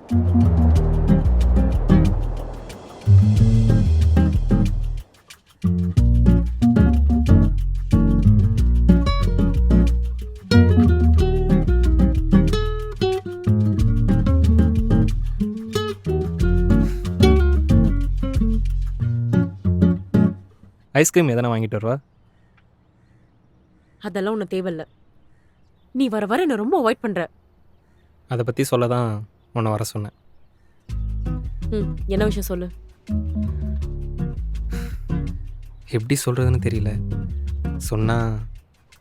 Ice cream எதனா வாங்கிட்டு வருவா? அதெல்லாம் உன்னை தேவையில்ல. நீ வர வர என்ன ரொம்ப அவாய்ட் பண்ற. அதை பற்றி சொல்ல தான் உன்னை வர சொன்னேன். என்ன விஷயம் சொல்லு. எப்படி சொல்கிறதுன்னு தெரியல. சொன்னால்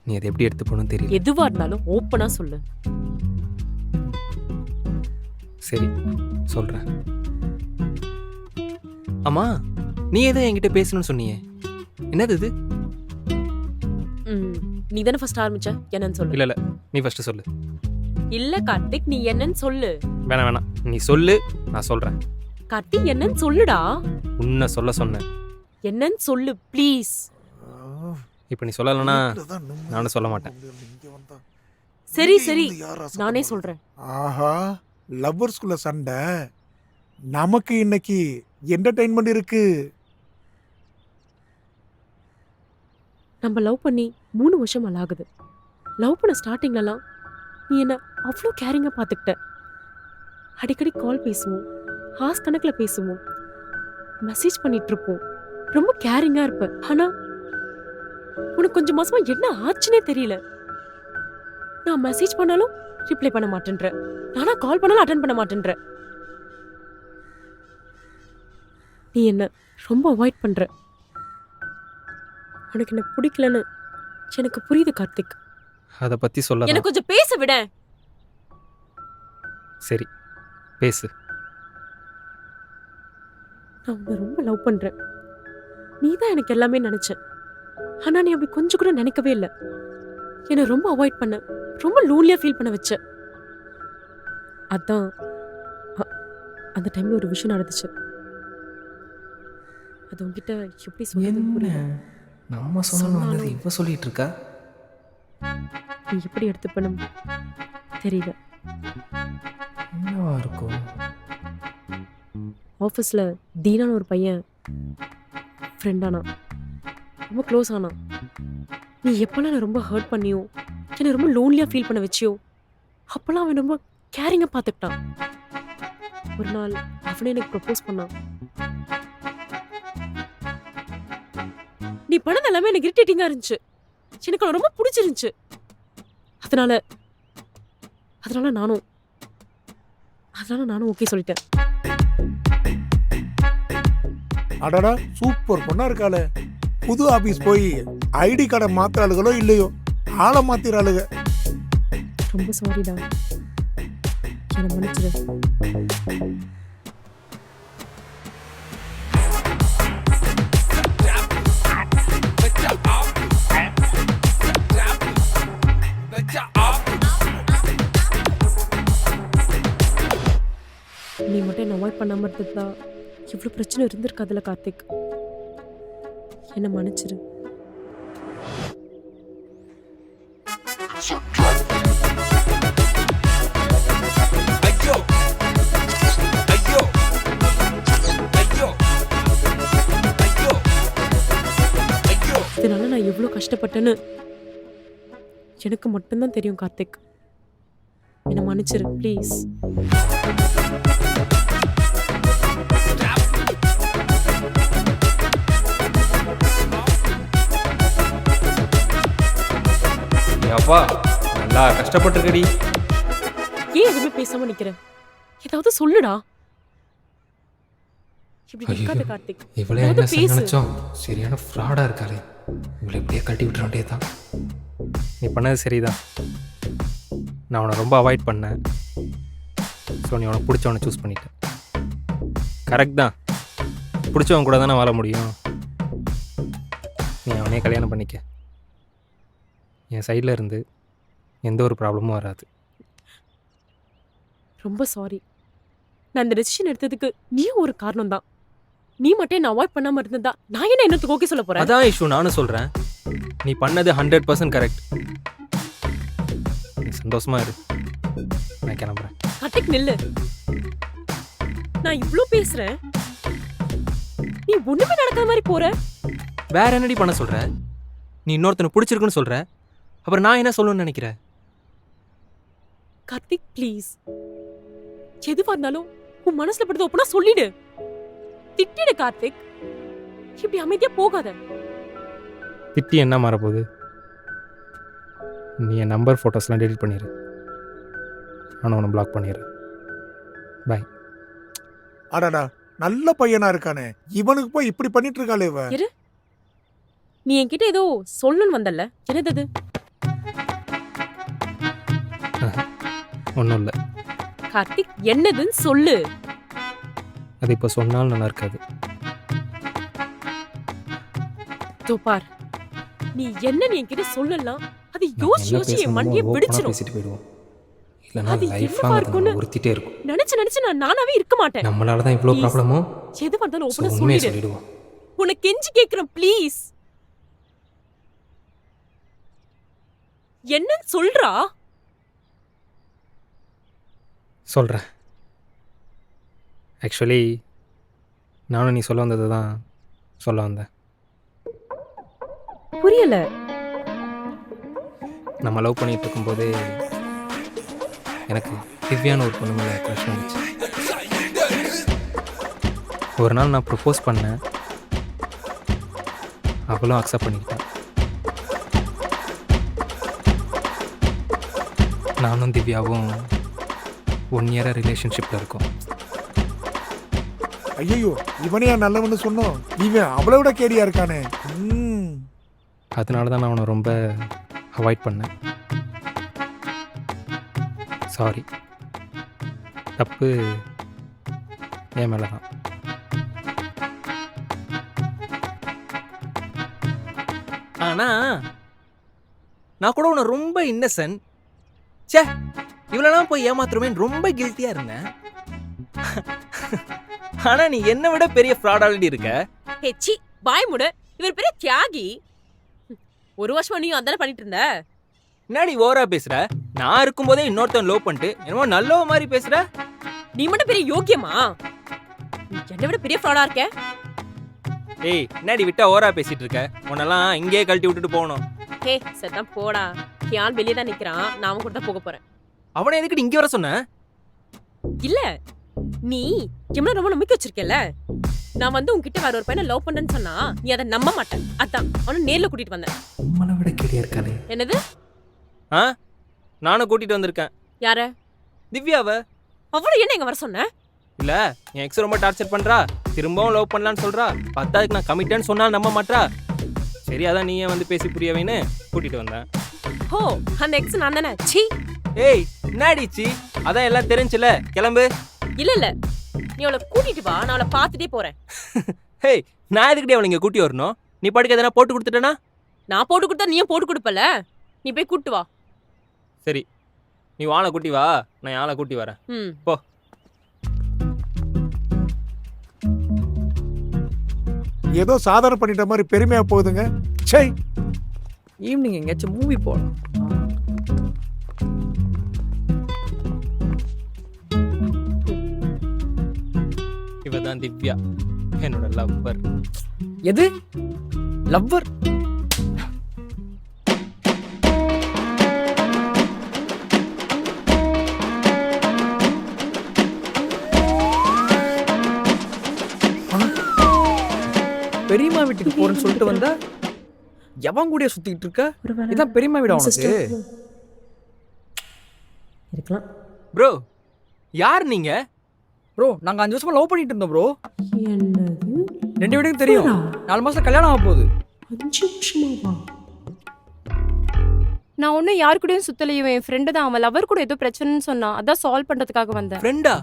நீ அதை எப்படி எடுத்து போகணும்னு தெரியல. எதுவா இருந்தாலும் ஓப்பனா சொல்லு. சரி சொல்கிறேன். அம்மா, நீ எதோ என்கிட்ட பேசணும்னு சொன்னியே, என்னது இது? நீ தானே ஃபர்ஸ்ட் ஆரம்பிச்ச, என்னன்னு சொல்லு. இல்லை நீ ஃபர்ஸ்ட் சொல்லு. இல்ல கார்த்திக், நீ என்னன்னு சொல்லு. வேணாம் நீ சொல்லு, நான் சொல்கிறேன். கார்த்திக் என்னன்னு சொல்லுடா. உன்னை சொல்ல சொன்னேன். என்னன்னு சொல்லு ப்ளீஸ். இப்போ நீ சொல்லலைன்னா நானும் சொல்ல மாட்டேன். சரி நானே சொல்றேன். ஆஹா, லவ்வர்ஸ்குள்ள சண்டை. நமக்கு இன்னைக்கு என்டர்டைன்மெண்ட் இருக்கு. நம்ம லவ் பண்ணி 3 வருஷம் ஆகுது. லவ் பண்ண ஸ்டார்டிங்லலாம் நீ என்ன அவ்வளோ கேரிங்காக பார்த்துக்கிட்ட. அடிக்கடி கால் பேசுவோம், ஹார்ஸ் கணக்கில் பேசுவோம், மெசேஜ் பண்ணிட்டு இருப்போம், ரொம்ப கேரிங்காக இருப்பேன். ஆனால் உனக்கு கொஞ்சம் மாசமா என்ன ஆச்சுன்னே தெரியல. நான் மெசேஜ் பண்ணாலும் ரிப்ளை பண்ண மாட்டேன்ற, நானா கால் பண்ணாலும் அட்டன் பண்ண மாட்டேன்ற. நீ என்ன ரொம்ப அவாய்ட் பண்ற. உனக்கு என்ன பிடிக்கலன்னு எனக்கு புரியுது கார்த்திக். அதை பற்றி சொல்ல எனக்கு கொஞ்சம் பேச விட. சரி பேசு. நான் உன்னை ரொம்ப லவ் பண்றேன். நீ தான் எனக்கு எல்லாமே நினைச்ச. ஆனா நீ அப்படி கொஞ்சம் கூட நினைக்கவே இல்லை. என்னை ரொம்ப அவாய்ட் பண்ண, ரொம்ப லோன்லியா ஃபீல் பண்ண வச்ச. அதான் அந்த டைம்ல ஒரு விஷயம் நடந்துச்சு. அது உன்கிட்ட எப்படி சொல்றது புரியல. நம்ம சொன்னது இவ சொல்லிட்டு இருக்கா. நீ எப்படி எடுத்துப்பணும் தெரியல. என்னவா இருக்கும்? ஆஃபீஸில் தீனான்னு ஒரு பையன் ஃப்ரெண்ட் ஆனா, ரொம்ப க்ளோஸ் ஆனா. நீ எப்போல்லாம் நான் ரொம்ப ஹர்ட் பண்ணியோ, என்னை ரொம்ப லோன்லியாக ஃபீல் பண்ண வச்சியோ, அப்போல்லாம் அவன் ரொம்ப கேரிங்காக பார்த்துக்கிட்டான். ஒரு நாள் அவனே எனக்கு ப்ரப்போஸ் பண்ணான். நீ பண்ணது எல்லாமே எனக்கு இரிட்டேட்டிங்காக இருந்துச்சு. எனக்கு அவனை ரொம்ப பிடிச்சிருந்துச்சு. அதனால நானும் ஓகே சொல்லிட்டேன். அடடா, சூப்பர் பொண்ணா இருக்காளே. புது ஆபீஸ் போய் ஐடி கார்டை மாத்துறாளுகளோ இல்லையோ, ஆளை மாத்திராளுக. ரொம்ப சாரிடா, என்னை மன்னிச்சிரு. நீ மட்டும் என்ன அவாய்ட் பண்ணாம இருந்ததா இவ்வளோ பிரச்சனை இருந்திருக்காதுல்ல கார்த்திக். என்ன மன்னிச்சிரு. இதனால நான் எவ்வளோ கஷ்டப்பட்டேன்னு எனக்கு மட்டும்தான் தெரியும் கார்த்திக். என்ன மன்னிச்சிரு ப்ளீஸ். அப்பா நல்லா கஷ்டப்பட்டுருக்கடி. ஏன் எதுவுமே பேசாம நிக்கிற? ஏதாவது சொல்லுடா. இப்படி நிக்காத கார்த்திக். இவளே என்ன நினைச்சோம், சரியான ஃப்ராடா இருக்காளே. இவளை இப்படியே கட்டி விட்டுற வேண்டியதான். நீ பண்ணது சரிதான். நான் உன்னை ரொம்ப அவாய்ட் பண்ணேன். ஸோ நீ உனக்கு பிடிச்சவனை சூஸ் பண்ணிட்டேன். கரெக்ட் தான். பிடிச்சவன் கூட தானே வாழ முடியும். நீ அவனே கல்யாணம் பண்ணிக்க. என் சைடில் இருந்து எந்த ஒரு ப்ராப்ளமும் வராது. ரொம்ப சாரி. நான் இந்த டெசிஷன் எடுத்ததுக்கு நீயும் ஒரு காரணம் தான். நீ மட்டும் என்ன அவாய்ட் பண்ணாம இருந்தா நான் என்ன இன்னத்துக்கு ஓகே சொல்ல போறேன்? அதான் இஷ்யூ. நானும் சொல்கிறேன், நீ பண்ணது 100% கரெக்ட். நீ சந்தோஷமா இரு. நான் கிளம்புறேன். கார்த்திக் நில்லு. நான் இவ்ளோ பேசுறேன், நீ ஒண்ணுமே நடக்காத மாதிரி போற. வேற என்னடி பண்ண சொல்ற? நீ இன்னொருத்தனை பிடிச்சிருக்குன்னு சொல்ற, அப்புறம் நான் என்ன சொல்லணும்னு நினைக்கிறேன்? கார்த்திக் ப்ளீஸ், எதுவா இருந்தாலும் உன் மனசுல படுறது ஒப்பனா சொல்லிடு. திட்டிடு கார்த்திக், இப்படி அமைதியா போகாத. திட்டி என்ன மாறப்போகுது? நீ என் நம்பர் ஃபோட்டோஸ்லாம் டெலிட் பண்ணிடு, ஆனால் உன்னை பிளாக் பண்ணிடு. பாய். அடடா நல்ல பையனா இருக்கானே, இவனுக்கு போய் இப்படி பண்ணிட்டு இருக்காளே இவ. நீ என்கிட்ட ஏதோ சொல்லணும்னு வந்தல்ல, என்னது அது? ஒன்றும் இல்லை. கார்த்திக் என்னதுன்னு சொல்லு. அது இப்போ சொன்னாலும் நல்லா இருக்காது. பார், நீ என்ன நீ என்கிட்ட சொல்லலாம், அது யோசிச்சு என் மண்டையை பிடிச்சிரும். பேசிட்டு போயிடுவோம், இல்லைன்னா அது லைஃப் என்னவா இருக்கும்னு உறுத்திட்டே இருக்கும். நினைச்சு நான் நானாவே இருக்க மாட்டேன். நம்மளால தான் இவ்வளோ ப்ராப்ளமோ. எது வந்தாலும் ஓப்பனா உண்மையை சொல்லிடு. சொல்லிடுவோம். உனக்கு கெஞ்சி கேக்குறேன் ப்ளீஸ். என்னன்னு சொல்றா? சொல்கிறேன். ஆக்சுவலி நானும் நீ சொல்ல வந்தது தான் சொல்ல வந்தேன். புரியல. நம்ம லவ் பண்ணிட்டு இருக்கும்போது எனக்கு திவ்யான ஒரு பொண்ணு மேலே க்ரஷ் வந்துச்சு. ஒரு நாள் நான் ப்ரப்போஸ் பண்ணேன், அவளும் அக்செப்ட் பண்ணிக்கிட்டேன். நானும் திவ்யாவும் 1 இயராக ரிலேஷன்ஷிப்பில் இருக்கோம். ஐயோ இவனையா நல்லவன்னு சொன்னோம், இவன் அவளை விட கேடியா இருக்கானே. அதனால தான் நான் அவனை ரொம்ப அவாய்ட் பண்ணேன். சாரி, தப்பு என் மேலே தான். ஆனால் நான் கூட உன்னை ரொம்ப இன்னசென்ட், சே இவ்வளோலாம் போய் ஏமாத்துறமேன்னு ரொம்ப கில்ட்டியாக இருந்தேன். ஆனால் நீ என்னை விட பெரிய ஃப்ராடாலிட்டி இருக்க. ஹெச்சி பாய் முட, இவர் பெரிய தியாகி. 1 வருஷமா நீயும் அதானே பண்ணிட்டு இருந்த. என்னடி ஓவரா பேசுற? நான் இருக்கும்போதே இன்னொருத்தன் லவ் பண்ணிட்டு என்னமோ நல்லவ மாதிரி பேசுற. நீ மட்டும் பெரிய யோக்கியமா? நீ என்னை விட பெரிய ஃப்ராடா இருக்க. ஏய் என்னடி விட்டா ஓவரா பேசிட்டு இருக்க? உன்னெல்லாம் இங்கேயே கழட்டி விட்டுட்டு போகணும். ஹே சரிதான் போடா. கியான் வெளியே தான் நிக்கிறான், நான் அவன் கூட தான் போக போறேன். அவனை எதுக்கு இங்கே வர சொன்ன? இல்ல, நீ எம்மள ரொம்ப நம்பிக்கை வச்சிருக்கல. நான் வந்து உன்கிட்ட வேற ஒரு பையனை லவ் பண்ணேன்னு சொன்னா நீ அதை நம்ப மாட்டேன். அதான் அவனை நேர்ல கூட்டிட்டு வந்தேன். உம்மளை விட கேடியா இருக்கானே. என்னது? நானும் கூட்டிட்டு வந்திருக்கேன். யார? திவ்யாவ. அவளை என்ன இங்க வர சொன்ன? இல்ல என் எக்ஸ் ரொம்ப டார்ச்சர் பண்றா, திரும்பவும் லவ் பண்ணலான்னு சொல்றா. பத்தாதுக்கு நான் கமிட்டேன்னு சொன்னாலும் நம்ப மாட்டா. சரி அதான் நீயே வந்து பேசி புரியவேன்னு கூட்டிட்டு வந்தேன். ஹோ அந்த எக்ஸ் நான் தானே. சீ. ஏய் என்னடிச்சி, அதான் எல்லாம் தெரிஞ்சுல, கிளம்பு. இல்ல நீ அவளை கூட்டிட்டு வா, நான் அவளை பார்த்துட்டே போறேன். ஹேய் நான் எதுக்கிட்டே அவளை இங்கே கூட்டி வரணும்? நீ பாட்டுக்கு எதனா போட்டு கொடுத்துட்டேனா? நான் போட்டு கொடுத்தா நீயும் போட்டு கொடுப்பல. நீ போய் கூட்டு வா. சரி நீ வாழை கூட்டி வா, நான் ஆளை கூட்டி வரேன். போ. ஏதோ சாதாரண பண்ணிட்ட மாதிரி பெருமையா போகுதுங்க. சே ஈவினிங் எங்கேயாச்சும் மூவி போகலாம். இவதான் திவ்யா, என்னோட லவ்வர். எது லவ்வர்? பெரியம்மா வீட்டுக்கு போறேன்னு சொல்லிட்டு வந்தா எவன் கூடயே சுத்திக்கிட்டு இருக்க? இதான் பெரியம்மா வீடு உனக்கு? இருக்கலாம். ப்ரோ யார் நீங்க? ப்ரோ நாங்க 5 வருஷமா லவ் பண்ணிட்டு இருந்தோம் ப்ரோ. என்னது? 2 வீட்டுக்கும் தெரியும். 4 மாசத்துல கல்யாணம் ஆக போகுது. 5 வருஷமாவா? நான் ஒன்றும் யாரு கூடயும் சுத்தலையும், என் ஃப்ரெண்டு தான். அவன் லவர் கூட ஏதோ பிரச்சனைன்னு சொன்னான், அதான் சால்வ் பண்றதுக்காக வந்தேன். ஃப்ரெண்டா?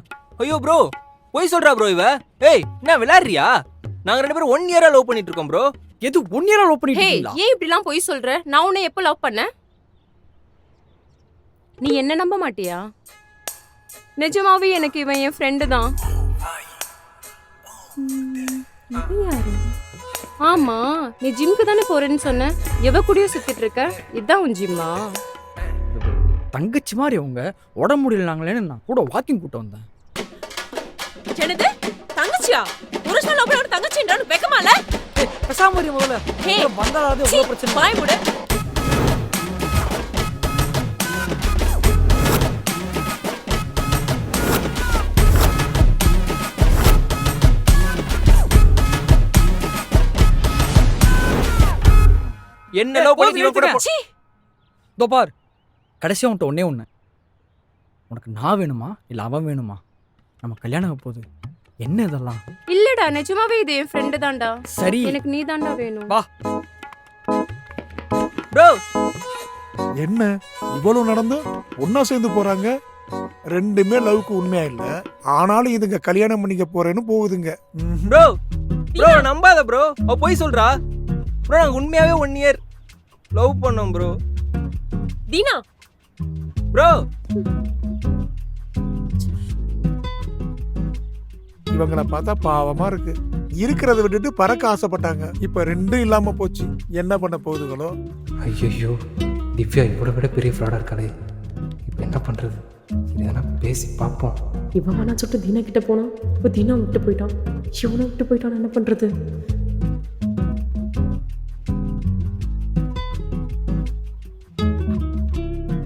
ஐயோ ப்ரோ போய் சொல்றா ப்ரோ இவ. ஏய் என்ன விளையாடுறியா? நாங்க 2 பேரும் 1 இயரா லவ் பண்ணிட்டு இருக்கோம் ப்ரோ. எது 1 இயரா லவ் பண்ணிட்டு ஹே, இருக்கீங்களா? ஏன் இப்படிலாம் போய் சொல்ற? நான் உன்னை எப்போ லவ் பண்ணேன்? நீ என்ன நம்ப மாட்டியா? நிஜமாவே எனக்கு இவன் என் ஃப்ரெண்டு தான். ஆமா, நீ ஜிம்க்கு தானே போறேன்னு சொன்ன. எவ கூடயும் சுத்திட்டு இருக்க? இதான் உன் ஜிம்மா? தங்கச்சி மாதிரி அவங்க உடம்பு முடியல நாங்களேன்னு நான் கூட வாக்கிங் கூட்ட வந்தேன். என்னது தங்கச்சியா? புருஷன் லவ் பண்ண தங்கச்சின்றானு வெக்கமால? பேசாம இரு முதல்ல. ஹே, வந்தாலாவது எவ்வளவு பிரச்சனை. பாய் மூடு. என்ன லவ் பண்ணி இவன் கூட சீ, இதோ பார், கடைசியா உன்ட்ட ஒண்ணே ஒண்ணு. உனக்கு நான் வேணுமா இல்ல அவன் வேணுமா? நம்ம கல்யாணம் ஆக போகுது. என்ன இதெல்லாம்? இல்லடா நிஜமாவே இது என் ஃப்ரெண்டு தான்டா. சரி எனக்கு நீ தான்டா வேணும். வா ப்ரோ. என்ன இவ்வளவு நடந்தும் ஒன்னா சேர்ந்து போறாங்க? ரெண்டுமே லவ்க்கு உண்மையா இல்ல, ஆனாலும் இதுங்க கல்யாணம் பண்ணிக்க போறேன்னு போகுதுங்க. ம்ஹும். ப்ரோ ப்ரோ நம்பாத ப்ரோ, அவ போய் சொல்றா. ப்ரோ நாங்க உண்மையாவே 1 இயர் லவ் பண்ணோம் ப்ரோ. தீனா ப்ரோ இவங்கள பார்த்தா பாவமா இருக்கு. இருக்கிறத விட்டுட்டு பறக்க ஆசைப்பட்டாங்க, இப்ப ரெண்டும் இல்லாம போச்சு. என்ன பண்ண போகுதுங்களோ? ஐயோ, திவ்யா இவ்வளோ விட பெரிய ஃப்ராடாக இருக்காளே. இப்போ என்ன பண்ணுறது? எதனா பேசி பார்ப்போம். இவன் வேணா சொல்லிட்டு தீனா கிட்ட போனா, இப்போ தீனா விட்டு போயிட்டான். இவனும் விட்டு போயிட்டான், என்ன பண்றது?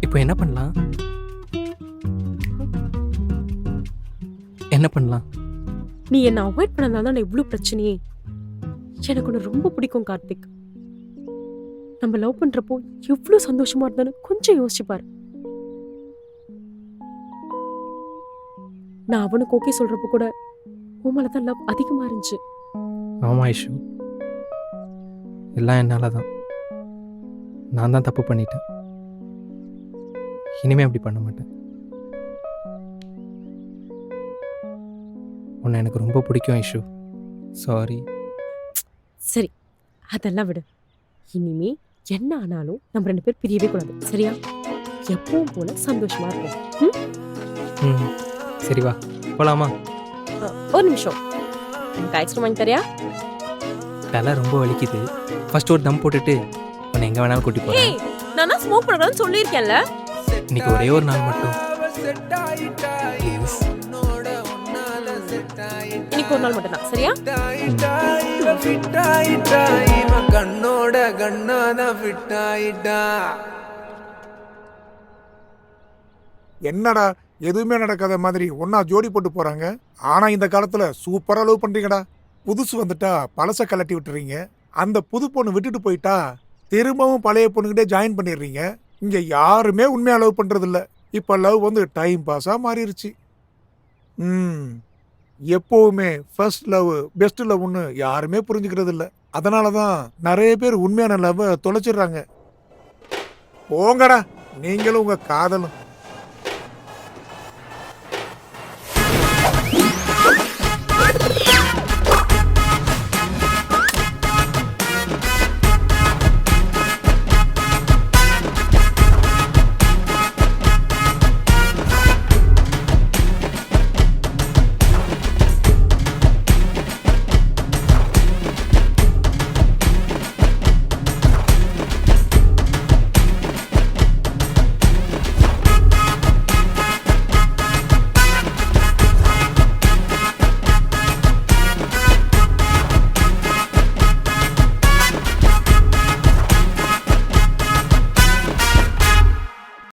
இப்போ என்ன பண்ணலாம்? என்ன பண்ணலாம்? நீ என்ன அவாய்ட் பண்ணதால தான் இவ்வளவு பிரச்சனையே. எனக்கு உன்னை ரொம்ப பிடிக்கும் கார்த்திக். நம்ம லவ் பண்றப்போ எவ்வளவு சந்தோஷமா இருந்தான்னு கொஞ்சம் யோசிச்சு பாரு. நான் அவனுக்கு ஓகே சொல்றப்போ கூட உன் மேலதான் லவ் அதிகமா இருந்துச்சு. ஆமாம் ஐஷு, எல்லாம் என்னால் தான். நான் தான் தப்பு பண்ணிட்டேன். இனிமே அப்படி பண்ண மாட்டேன். உன்னை எனக்கு ரொம்ப பிடிக்கும் ஐஷு. சாரி. சரி, அதெல்லாம் விடு. இனிமே என்ன ஆனாலும் நம்ம 2 பேர் பிரியவே கூடாது, சரியா? எப்பவும் போல சந்தோஷமா இருக்கும். ம் சரி, வா போகலாமா? ஒரு நிமிஷம், எனக்கு ஐஸ்கிரீம் வாங்கி தரியா? தலை ரொம்ப வலிக்குது. ஃபர்ஸ்ட் ஒரு தம் போட்டுட்டு உன்னை எங்கே வேணாலும் கூட்டி போகிறேன். ஏய், நானா ஸ்மோக் பண்ணக்கூடாதுன்னு சொல்லியிருக்கேன்ல. இன்னைக்கு ஒரே ஒரு நாள் மட்டும் ப்ளீஸ். இன்னைக்கு ஒரு நாள் மட்டும் தான், சரியா? கண்ணோட கண்ணாதான் ஃபிட் ஆயிட்டா. என்னடா எதுவுமே நடக்காத மாதிரி ஒன்னா ஜோடி போட்டு போறாங்க. ஆனா இந்த காலத்துல சூப்பரா லவ் பண்றீங்கடா. புதுசு வந்துட்டா பழச கலட்டி விட்டுறீங்க. அந்த புது பொண்ணு விட்டுட்டு போயிட்டா திரும்பவும் பழைய பொண்ணுகிட்டே ஜாயின் பண்ணிடுறீங்க. இங்க யாருமே உண்மையா லவ் பண்றது இல்ல. இப்ப லவ் வந்து டைம் பாஸா மாறிடுச்சு. எப்பவுமே ஃபர்ஸ்ட் லவ் பெஸ்ட் லவ்னு யாருமே புரிஞ்சுக்கிறது இல்ல. அதனாலதான் நிறைய பேர் உண்மையான லவ் தொலைச்சிடுறாங்க. போங்கடா நீங்களும் உங்க காதலும்.